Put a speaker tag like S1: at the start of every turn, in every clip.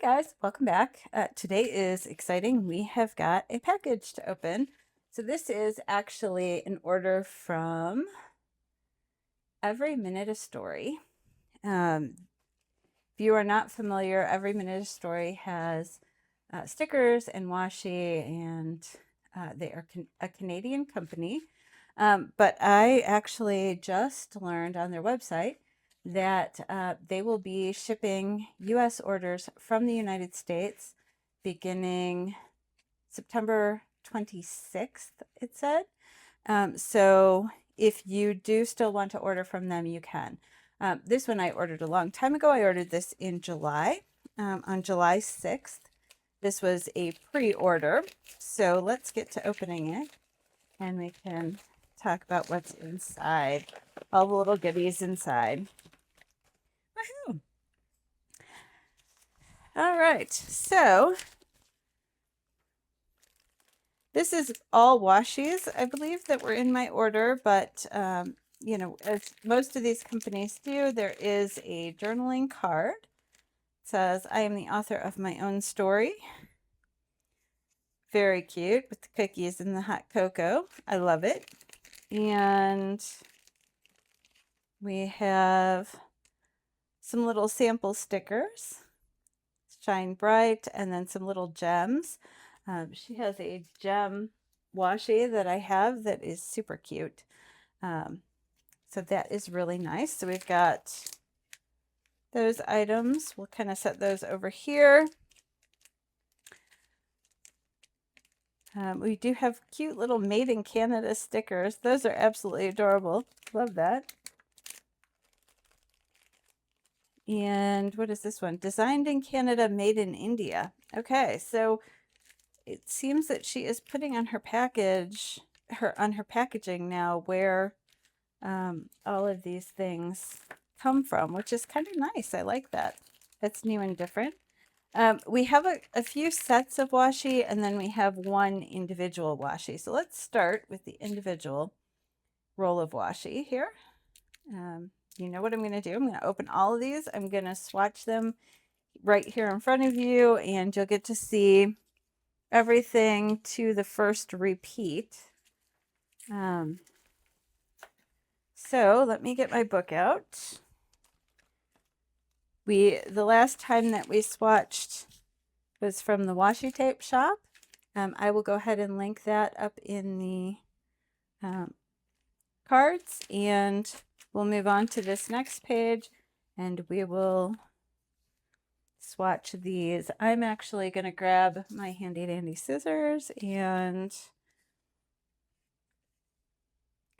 S1: Hey guys, welcome back. Today is exciting. We have got a package to open. So this is actually an order from Every Minute a Story. If you are not familiar, Every Minute a Story has stickers and washi, and they are a Canadian company. But I actually just learned on their website that they will be shipping US orders from the United States beginning September 26th, it said. So if you do still want to order from them, you can. This one I ordered a long time ago. I ordered this in July, on July 6th. This was a pre-order. So let's get to opening it and we can talk about what's inside, all the little goodies inside. Woohoo! All right, so this is all washies, I believe, that were in my order, but you know, as most of these companies do, there is a journaling card. It says, I am the author of my own story. Very cute with the cookies and the hot cocoa. I love it. And we have some little sample stickers, Shine Bright, and then some little gems. She has a gem washi that I have that is super cute. So that is really nice. So we've got those items. We'll kind of set those over here. We do have cute little Made in Canada stickers. Those are absolutely adorable. Love that. And what is this one? Designed in Canada, made in India. Okay, so it seems that she is putting on her package, on her packaging now, where all of these things come from, which is kind of nice. I like that. That's new and different. We have a few sets of washi, and then we have one individual washi. So let's start with the individual roll of washi here. You know what I'm going to do. I'm going to open all of these. I'm going to swatch them right here in front of you, and you'll get to see everything to the first repeat. So let me get my book out. The last time that we swatched was from the washi tape shop. I will go ahead and link that up in the cards, and we'll move on to this next page and we will swatch these. I'm actually going to grab my handy dandy scissors and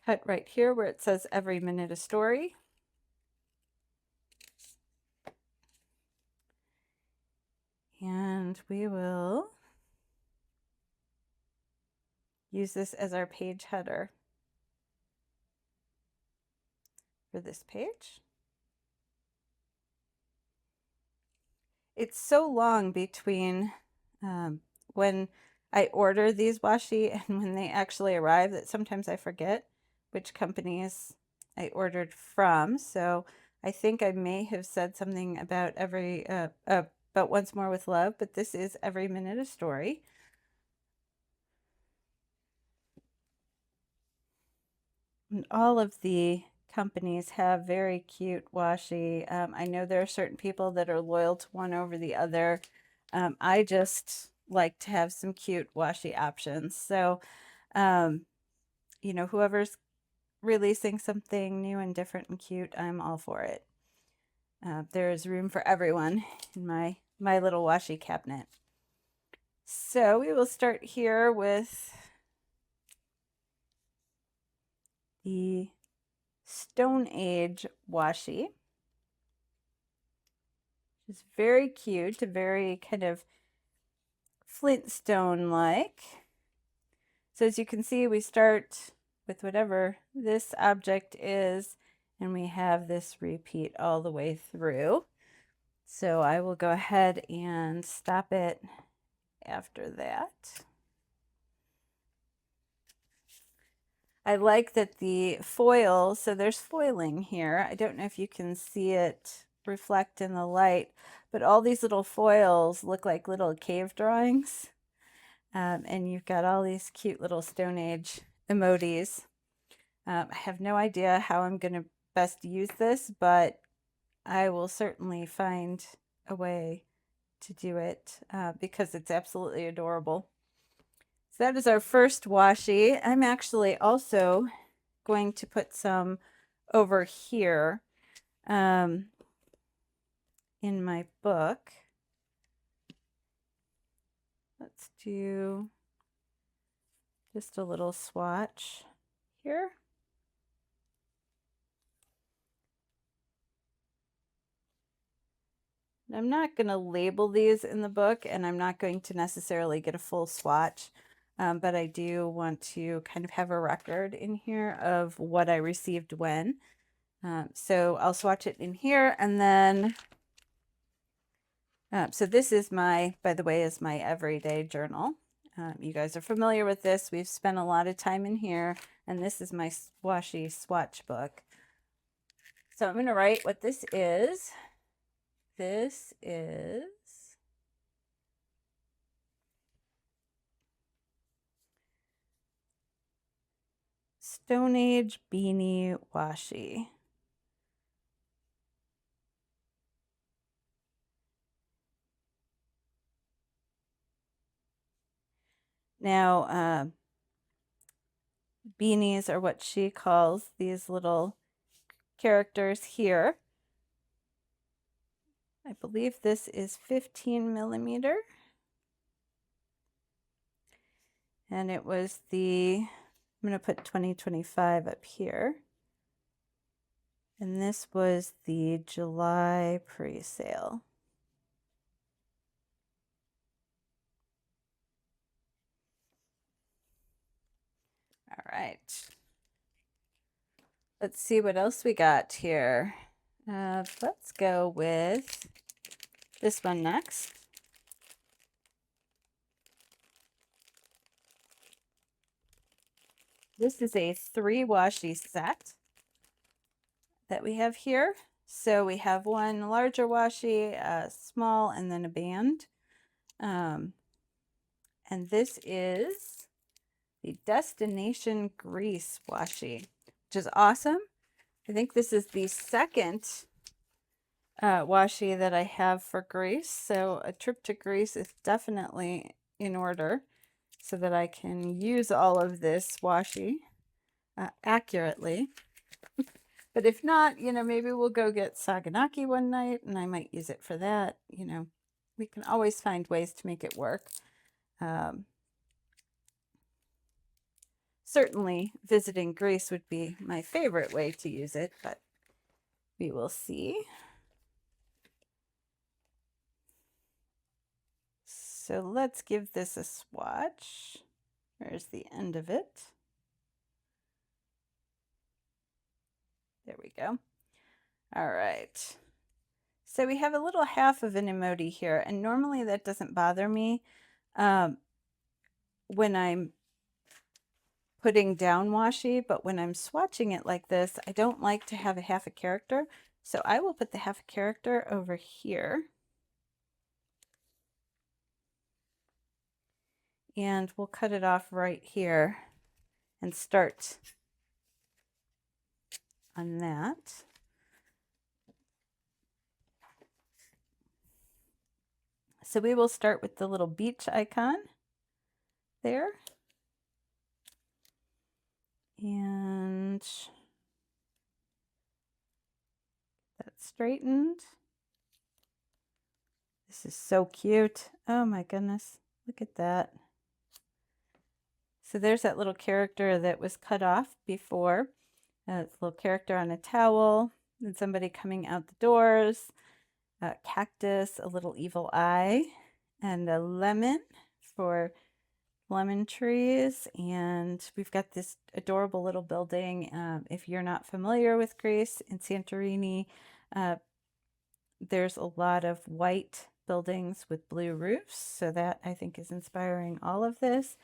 S1: cut right here where it says Every Minute a Story. And we will use this as our page header for this page. It's so long between when I order these washi and when they actually arrive that sometimes I forget which companies I ordered from. So I think I may have said something about about Once More with Love, but this is Every Minute a Story. And all of the companies have very cute washi. I know there are certain people that are loyal to one over the other. I just like to have some cute washi options. So, you know, whoever's releasing something new and different and cute, I'm all for it. There is room for everyone in my little washi cabinet. So we will start here with the Stone Age washi. It's very cute, very kind of Flintstone-like. So as you can see, we start with whatever this object is, and we have this repeat all the way through. So I will go ahead and stop it after that. I like that the foil, so there's foiling here. I don't know if you can see it reflect in the light, but all these little foils look like little cave drawings. And you've got all these cute little Stone Age emojis. I have no idea how I'm going to best use this, but I will certainly find a way to do it because it's absolutely adorable. So that is our first washi. I'm actually also going to put some over here in my book. Let's do just a little swatch here. I'm not going to label these in the book, and I'm not going to necessarily get a full swatch, but I do want to kind of have a record in here of what I received when. So I'll swatch it in here, and then, so this is my, by the way, is my everyday journal. You guys are familiar with this. We've spent a lot of time in here, and this is my washi swatch book. So I'm going to write what this is. This is Stone Age Beanie Washi. Now, beanies are what she calls these little characters here. I believe this is 15 millimeter. And it was the, I'm going to put 2025 up here. And this was the July pre-sale. All right. Let's see what else we got here. Let's go with this one next. This is a 3 washi set that we have here. So we have one larger washi, a small, and then a band. And this is the Destination Greece washi, which is awesome. I think this is the second washi that I have for Greece. So a trip to Greece is definitely in order so that I can use all of this washi accurately. But if not, you know, maybe we'll go get Saganaki one night and I might use it for that. You know, we can always find ways to make it work. Certainly visiting Greece would be my favorite way to use it, but we will see. So let's give this a swatch. Where's the end of it? There we go. All right. So we have a little half of an emoji here, and normally that doesn't bother me when I'm putting down washi, but when I'm swatching it like this, I don't like to have a half a character. So I will put the half a character over here. And we'll cut it off right here and start on that. So we will start with the little beach icon there. And that straightened. This is so cute. Oh my goodness. Look at that. So there's that little character that was cut off before. It's a little character on a towel, and somebody coming out the doors, a cactus, a little evil eye, and a lemon for lemon trees. And we've got this adorable little building. If you're not familiar with Greece in Santorini, there's a lot of white buildings with blue roofs. So that I think is inspiring all of this.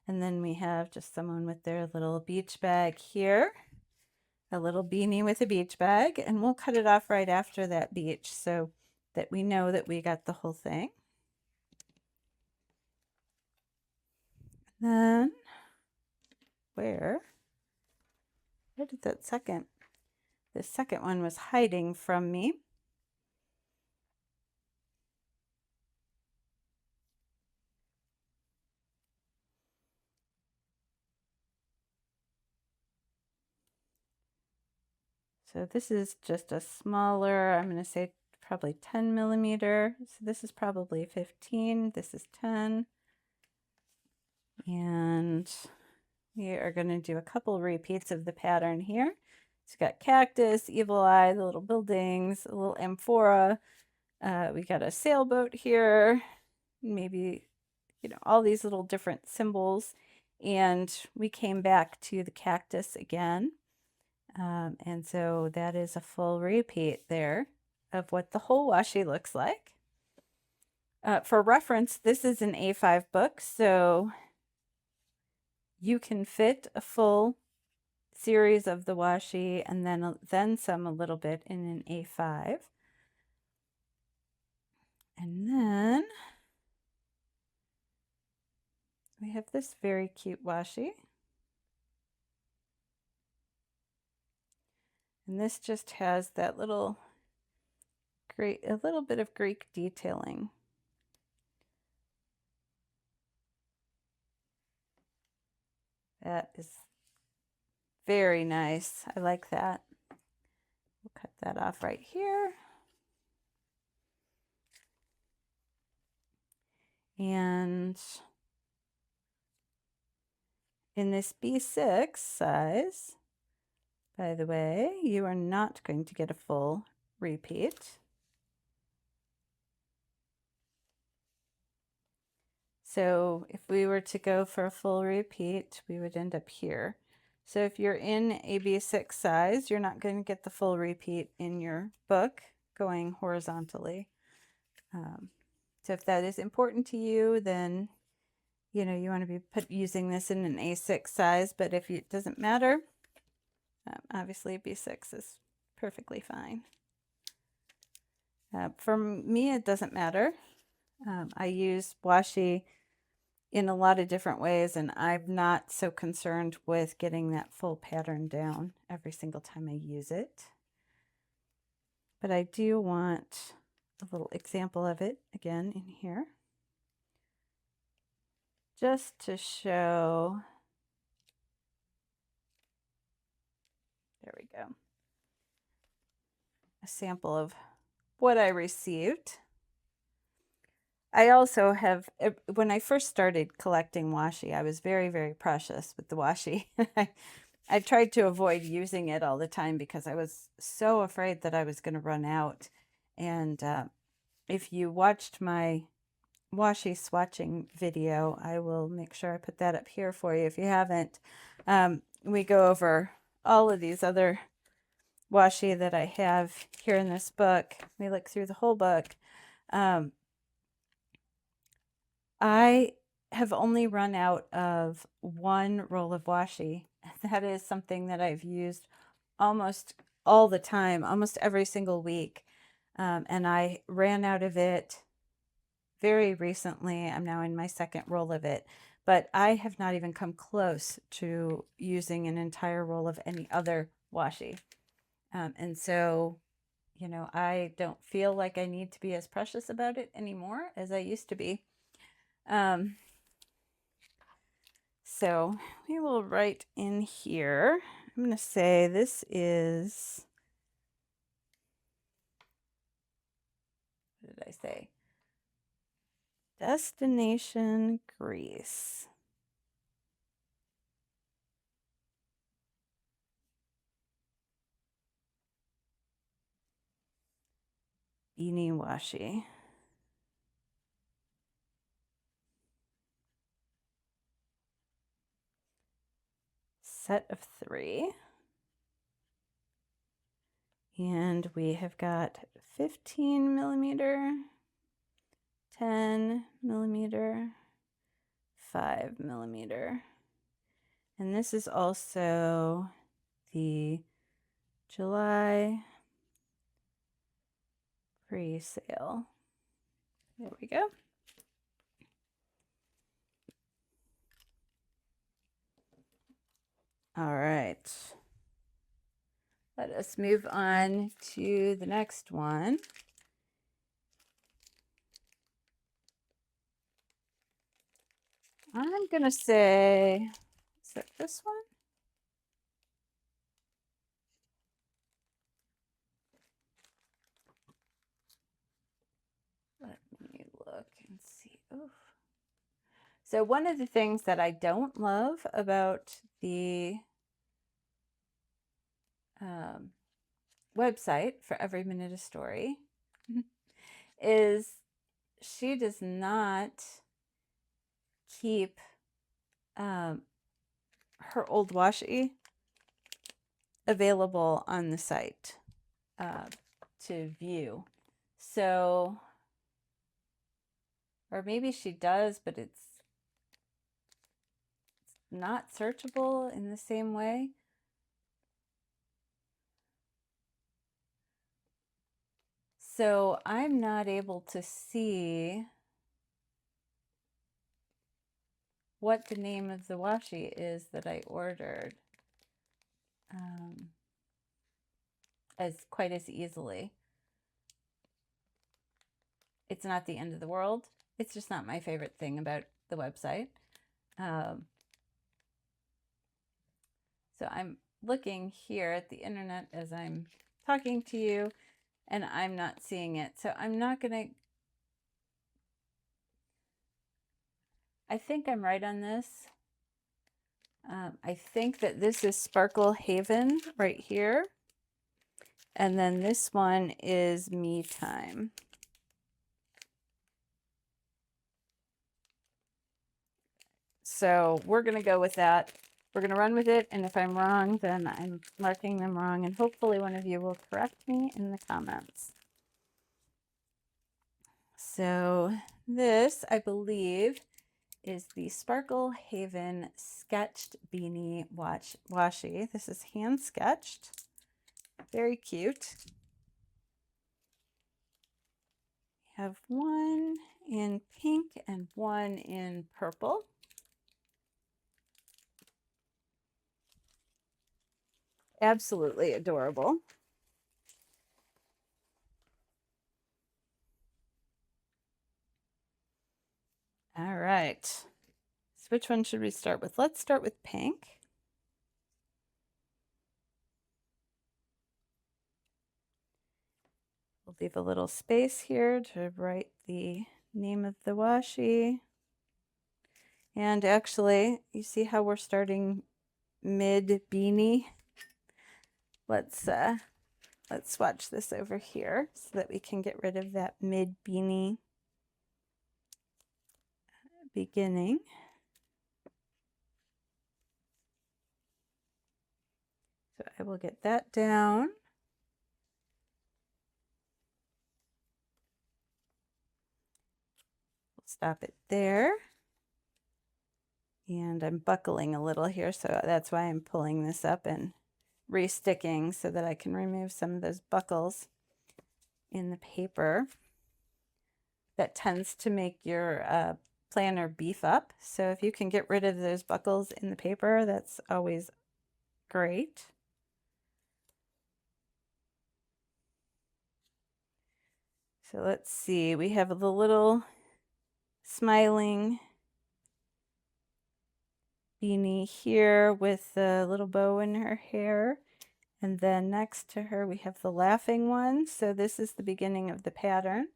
S1: And then we have just someone with their little beach bag here. a little beanie with a beach bag, and we'll cut it off right after that beach so that we know that we got the whole thing. Then where did that second? The second one was hiding from me. So this is just a smaller, I'm going to say probably 10 millimeter. So this is probably 15. This is 10. And we are going to do a couple repeats of the pattern here. It's got cactus, evil eye, the little buildings, a little amphora. We got a sailboat here, maybe, all these little different symbols. And we came back to the cactus again. And so that is a full repeat there of what the whole washi looks like. For reference, this is an A5 book, so you can fit a full series of the washi and then some a little bit in an A5. And then we have this very cute washi. And this just has that a little bit of Greek detailing. That is very nice. I like that. We'll cut that off right here. And in this B6 size, by the way, you are not going to get a full repeat. So if we were to go for a full repeat, we would end up here. So if you're in a B6 size, you're not going to get the full repeat in your book going horizontally. So if that is important to you, then you want to be using this in an A6 size, but if it doesn't matter, obviously B6 is perfectly fine. For me, it doesn't matter. I use washi in a lot of different ways, and I'm not so concerned with getting that full pattern down every single time I use it. But I do want a little example of it again in here, just to show. There we go. A sample of what I received. I also have, when I first started collecting washi, I was very, very precious with the washi. I tried to avoid using it all the time because I was so afraid that I was going to run out. And if you watched my washi swatching video, I will make sure I put that up here for you if you haven't. We go over all of these other washi that I have here in this book. We look through the whole book. I have only run out of one roll of washi. That is something that I've used almost all the time, almost every single week. And I ran out of it very recently. I'm now in my second roll of it, but I have not even come close to using an entire roll of any other washi. And so, I don't feel like I need to be as precious about it anymore as I used to be. So we will write in here, I'm going to say this is, what did I say? Destination Greece. Beanie washi. Set of 3. And we have got 15 millimeter, 10 millimeter, 5 millimeter. And this is also the July pre-sale. There we go. All right. Let us move on to the next one. I'm going to say, is that this one? Let me look and see. Oof. So one of the things that I don't love about the website for Every Minute a Story is she does not keep her old washi available on the site to view. So, or maybe she does, but it's not searchable in the same way. So I'm not able to see what the name of the washi is that I ordered as quite as easily. It's not the end of the world. It's just not my favorite thing about the website. So I'm looking here at the internet as I'm talking to you, and I'm not seeing it. So I'm not going to, I think I'm right on this. I think that this is Sparkle Haven right here. And then this one is Me Time. So we're going to go with that. We're going to run with it. And if I'm wrong, then I'm marking them wrong. And hopefully one of you will correct me in the comments. So this, I believe, is the Sparkle Haven Sketched Beanie Washi. This is hand sketched. Very cute. We have one in pink and one in purple. Absolutely adorable. All right. So which one should we start with? Let's start with pink. We'll leave a little space here to write the name of the washi. And actually, you see how we're starting mid beanie? Let's swatch this over here so that we can get rid of that mid beanie beginning. So I will get that down. We'll stop it there. And I'm buckling a little here, so that's why I'm pulling this up and resticking so that I can remove some of those buckles in the paper. That tends to make your planner beef up. So if you can get rid of those buckles in the paper, that's always great. So let's see, we have the little smiling beanie here with the little bow in her hair. And then next to her, we have the laughing one. So this is the beginning of the pattern.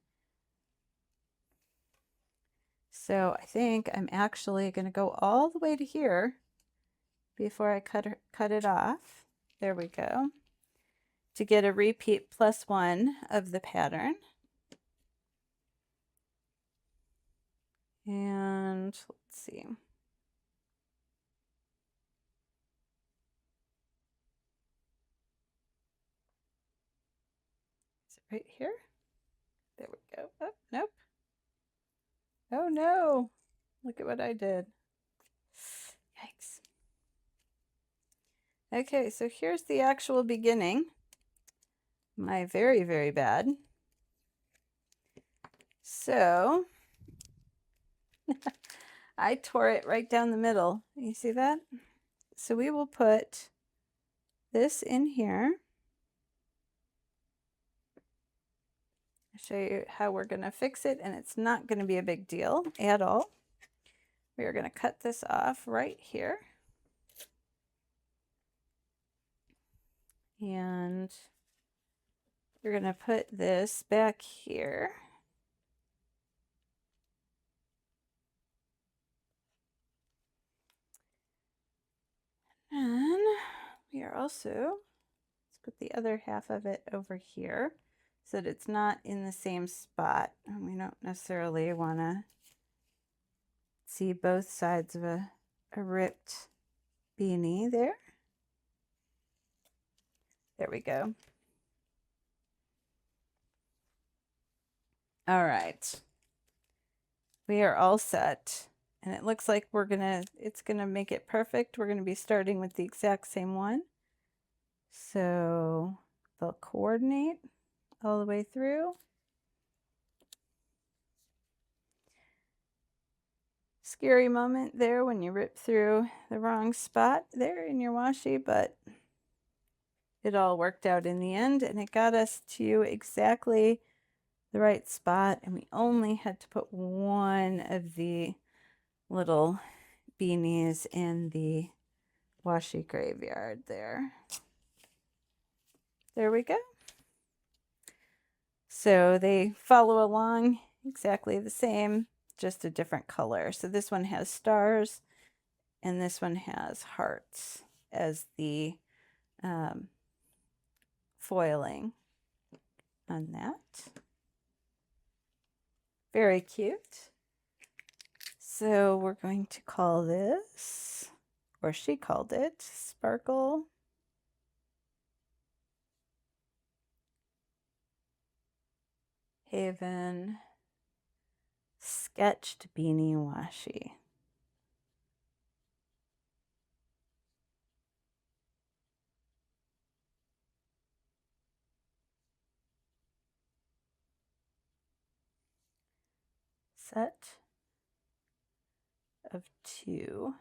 S1: So I think I'm actually going to go all the way to here before I cut it off. There we go. To get a repeat +1 of the pattern. And let's see. Is it right here? There we go. Oh, nope. Oh no. Look at what I did. Yikes. Okay, so here's the actual beginning. my very, very bad. So I tore it right down the middle. You see that? So we will put this in here. I'll show you how we're going to fix it, and it's not going to be a big deal at all. We are going to cut this off right here. And you're going to put this back here. And we are also, let's put the other half of it over here so that it's not in the same spot. And we don't necessarily want to see both sides of a ripped beanie there. There we go. All right. We are all set. And it looks like it's gonna make it perfect. We're gonna be starting with the exact same one. So they'll coordinate all the way through. Scary moment there when you rip through the wrong spot there in your washi, but it all worked out in the end, and it got us to exactly the right spot, and we only had to put one of the little beanies in the washi graveyard there. There we go. So they follow along exactly the same, just a different color. So this one has stars and this one has hearts as the foiling on that. Very cute. So we're going to call this, or she called it, Sparkle Haven Sketched Beanie Washi. Set of 2.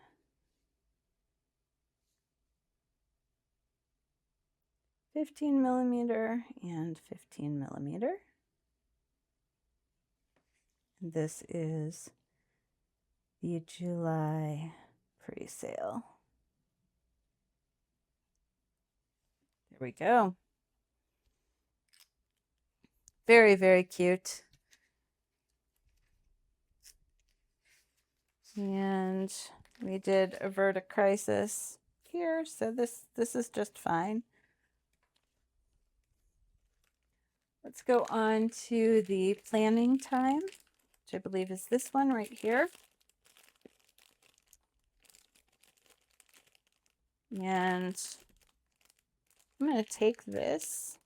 S1: 15mm and 15mm. This is the July pre-sale. There we go. Very, very cute. And we did avert a crisis here, so this is just fine. Let's go on to the planning time, which I believe is this one right here. And I'm going to take this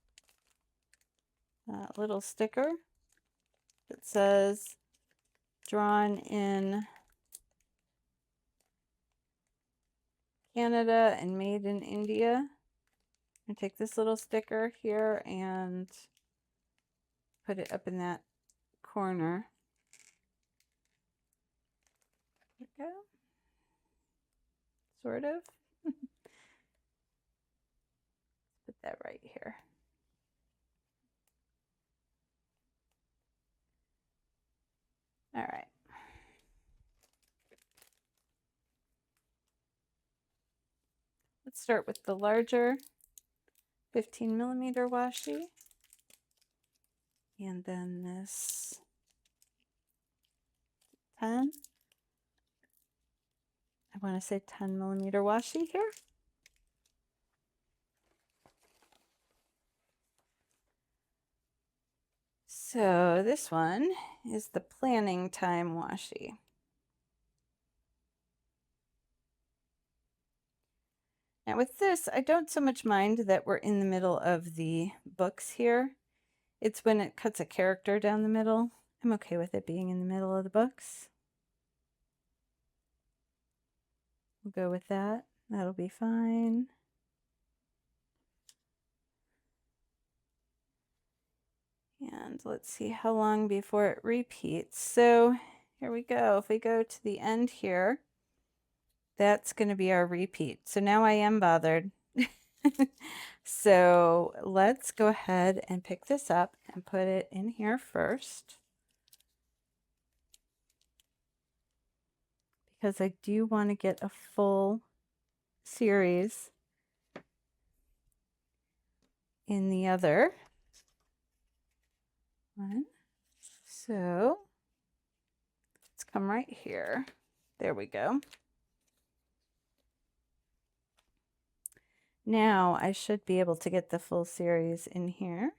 S1: little sticker that says drawn in Canada and made in India. I take this little sticker here and put it up in that corner. There we go. Sort of. Put that right here. All right. Let's start with the larger 15mm washi. And then this 10. I want to say 10mm washi here. So this one is the planning time washi. Now with this, I don't so much mind that we're in the middle of the books here. It's when it cuts a character down the middle. I'm okay with it being in the middle of the books. We'll go with that. That'll be fine. And let's see how long before it repeats. So here we go. If we go to the end here, that's going to be our repeat. So now I am bothered. So let's go ahead and pick this up and put it in here first, because I do want to get a full series in the other one. So let's come right here. There we go. Now I should be able to get the full series in here.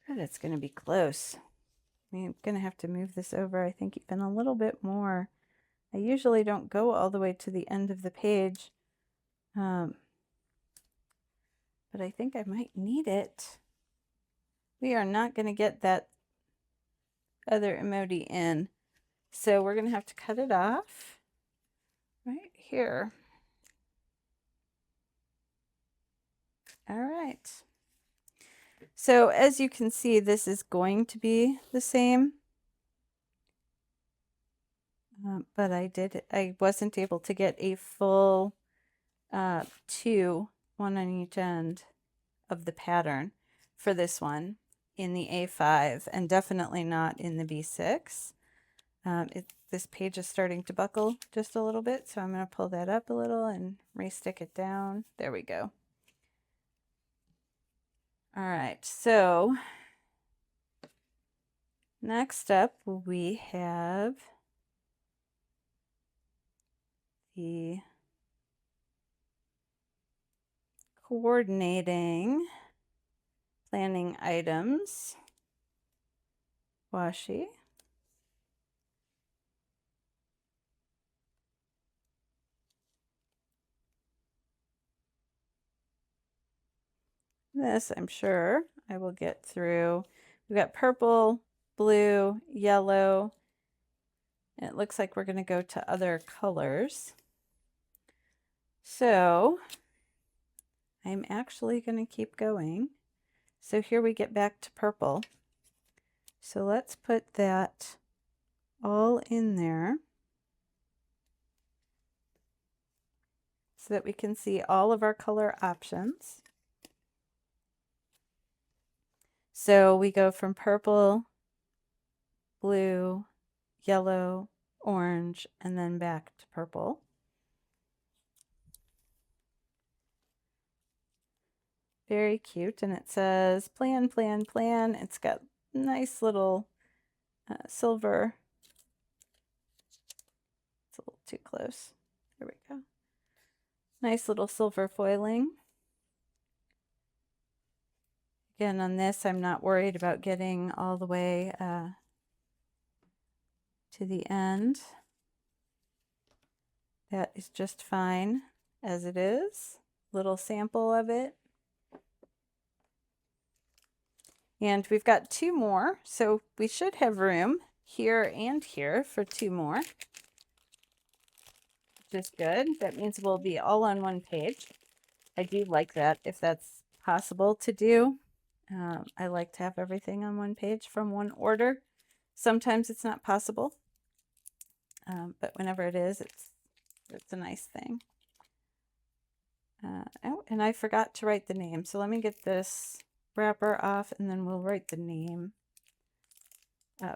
S1: But it's going to be close. I'm going to have to move this over, I think, even a little bit more. I usually don't go all the way to the end of the page, but I think I might need it. We are not going to get that other emoji in, so we're going to have to cut it off right here. All right. So as you can see, this is going to be the same, but I wasn't able to get a full two, one on each end of the pattern for this one in the A5, and definitely not in the B6. This page is starting to buckle just a little bit, so I'm going to pull that up a little and re-stick it down. There we go. All right, so next up we have the coordinating planning items washi. This, I'm sure, I will get through. We've got purple, blue, yellow, and it looks like we're going to go to other colors. So I'm actually going to keep going. So here we get back to purple. So let's put that all in there so that we can see all of our color options. So we go from purple, blue, yellow, orange, and then back to purple. Very cute, and it says plan, plan, plan. It's got nice little silver. It's a little too close. There we go. Nice little silver foiling. Again, on this, I'm not worried about getting all the way to the end. That is just fine as it is. Little sample of it. And we've got two more, so we should have room here and here for two more, which is good. That means we'll be all on one page. I do like that if that's possible to do. I like to have everything on one page from one order. Sometimes it's not possible, but whenever it is, it's a nice thing. Oh, and I forgot to write the name, so let me get this wrapper off and then we'll write the name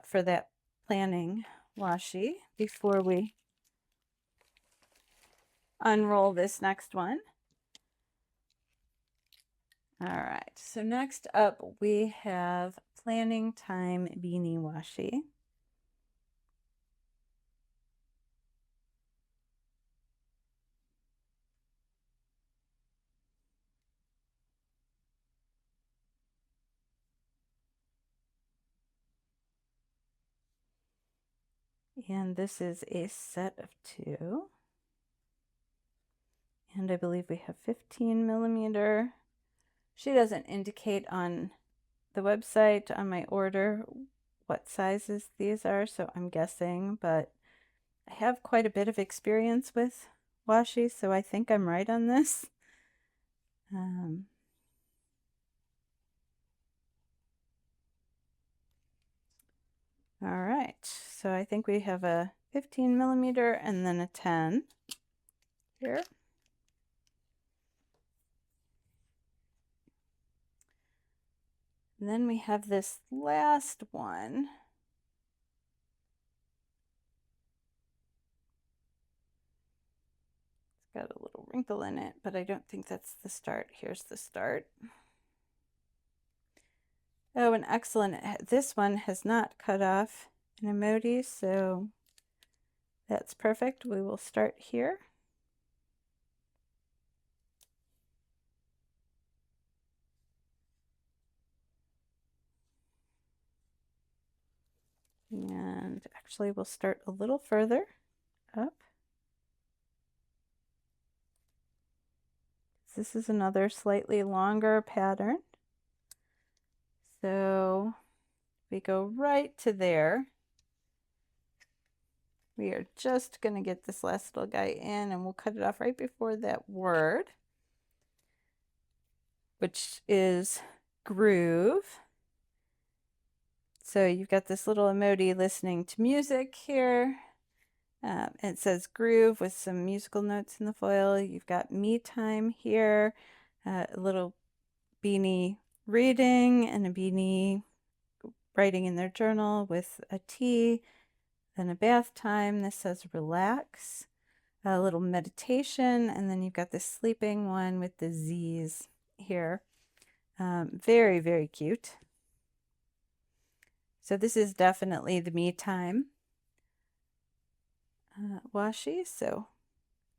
S1: for that planning washi before we unroll this next one. All right, so next up we have Planning Time Beanie Washi. And this is a set of two. And I believe we have 15 millimeter. She doesn't indicate on the website on my order what sizes these are, so I'm guessing, but I have quite a bit of experience with Washi, so I think I'm right on this. All right, so I think we have a 15 millimeter and then a 10 here. And then we have this last one. It's got a little wrinkle in it, but I don't think that's the start. Here's the start. Oh, and excellent. This one has not cut off an emoji, so that's perfect. We will start here. And actually we'll start a little further up. This is another slightly longer pattern. So we go right to there. We are just going to get this last little guy in, and we'll cut it off right before that word, which is groove. So you've got this little emoji listening to music here. It says groove with some musical notes in the foil. You've got me time here, a little beanie reading and a beanie writing in their journal with a T, then a bath time. This says relax, a little meditation, and then you've got this sleeping one with the Z's here. Very, very cute. So this is definitely the me time washi. So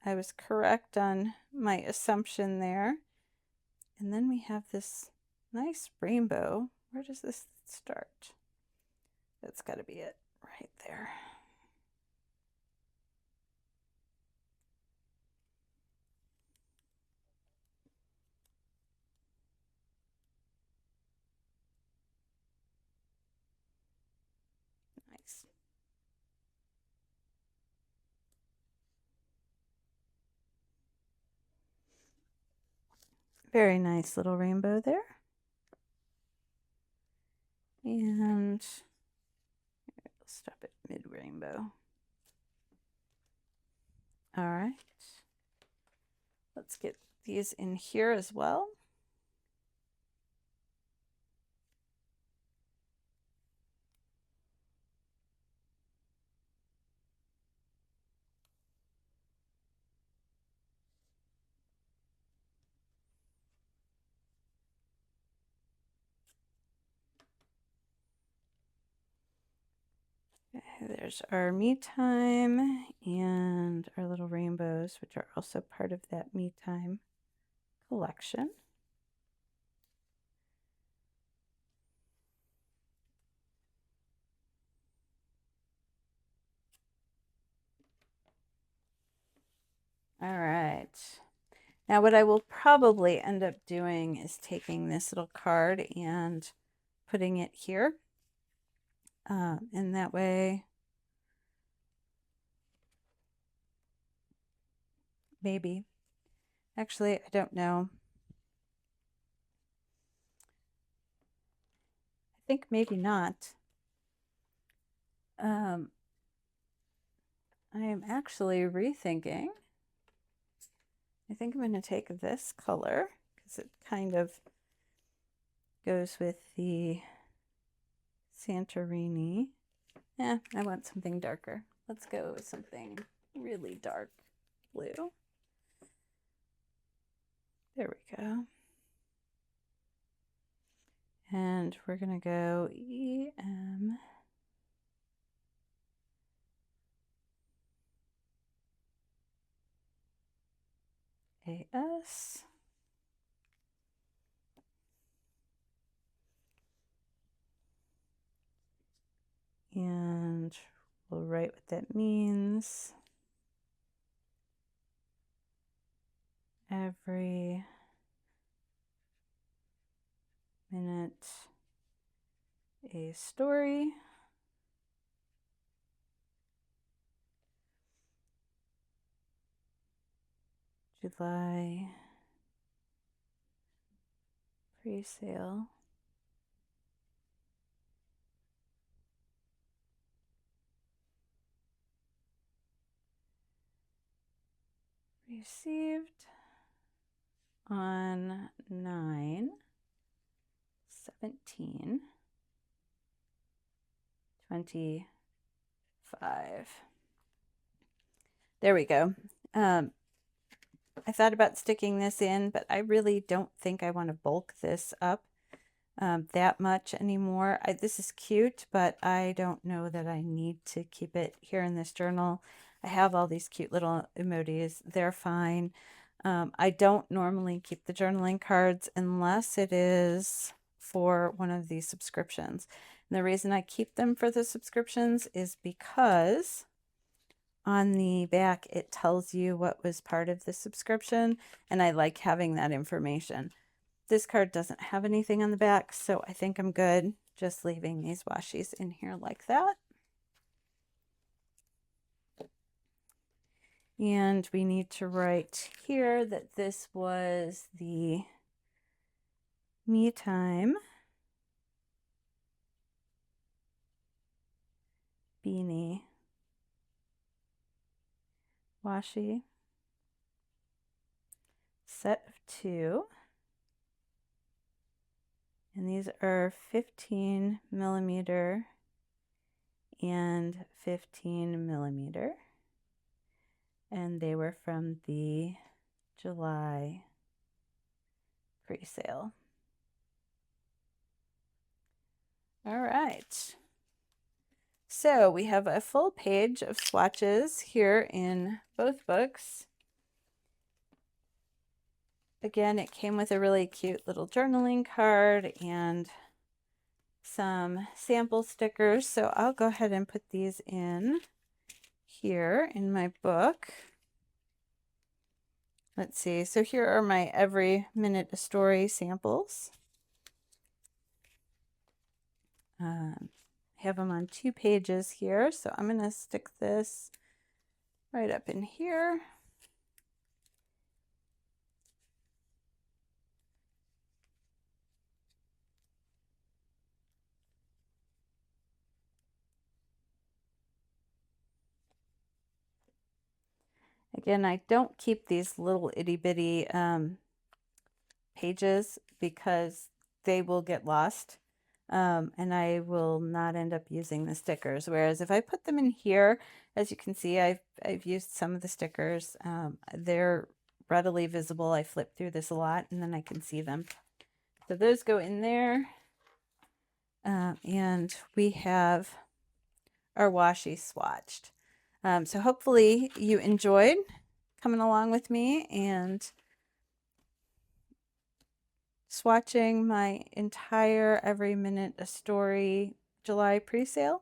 S1: I was correct on my assumption there. And then we have this nice rainbow. Where does this start? That's got to be it right there. Nice. Very nice little rainbow there. And we'll stop at mid-rainbow. All right. Let's get these in here as well. There's our me time and our little rainbows, which are also part of that me time collection. All right. Now what I will probably end up doing is taking this little card and putting it here. And that way, maybe. Actually, I don't know. I think maybe not. I am actually rethinking. I think I'm going to take this color because it kind of goes with the Santorini. I want something darker. Let's go with something really dark blue. There we go. And we're going to go EMAS. And we'll write what that means. Every minute a story. July pre-sale. Received on 9/17/25. There we go. I thought about sticking this in, but I really don't think I want to bulk this up that much anymore. This is cute, but I don't know that I need to keep it here in this journal. I have all these cute little emojis. They're fine. I don't normally keep the journaling cards unless it is for one of these subscriptions. And the reason I keep them for the subscriptions is because on the back it tells you what was part of the subscription, and I like having that information. This card doesn't have anything on the back, so I think I'm good just leaving these washies in here like that. And we need to write here that this was the Me Time Beanie Washi set of 2. And these are 15 millimeter and 15 millimeter. And they were from the July pre-sale. All right. So we have a full page of swatches here in both books. Again, it came with a really cute little journaling card and some sample stickers. So I'll go ahead and put these in here in my book. Let's see. So here are my Every Minute a Story samples. I have them on 2 pages here. So I'm going to stick this right up in here. Again, I don't keep these little itty bitty pages because they will get lost and I will not end up using the stickers. Whereas if I put them in here, as you can see, I've used some of the stickers. They're readily visible. I flip through this a lot and then I can see them. So those go in there. And we have our washi swatched. So hopefully you enjoyed coming along with me and swatching my entire Every Minute a Story July pre-sale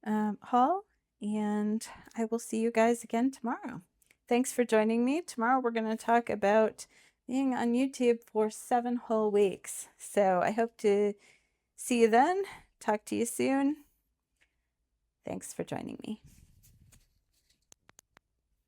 S1: haul, and I will see you guys again tomorrow. Thanks for joining me. Tomorrow we're going to talk about being on YouTube for 7 whole weeks. So I hope to see you then. Talk to you soon. Thanks for joining me.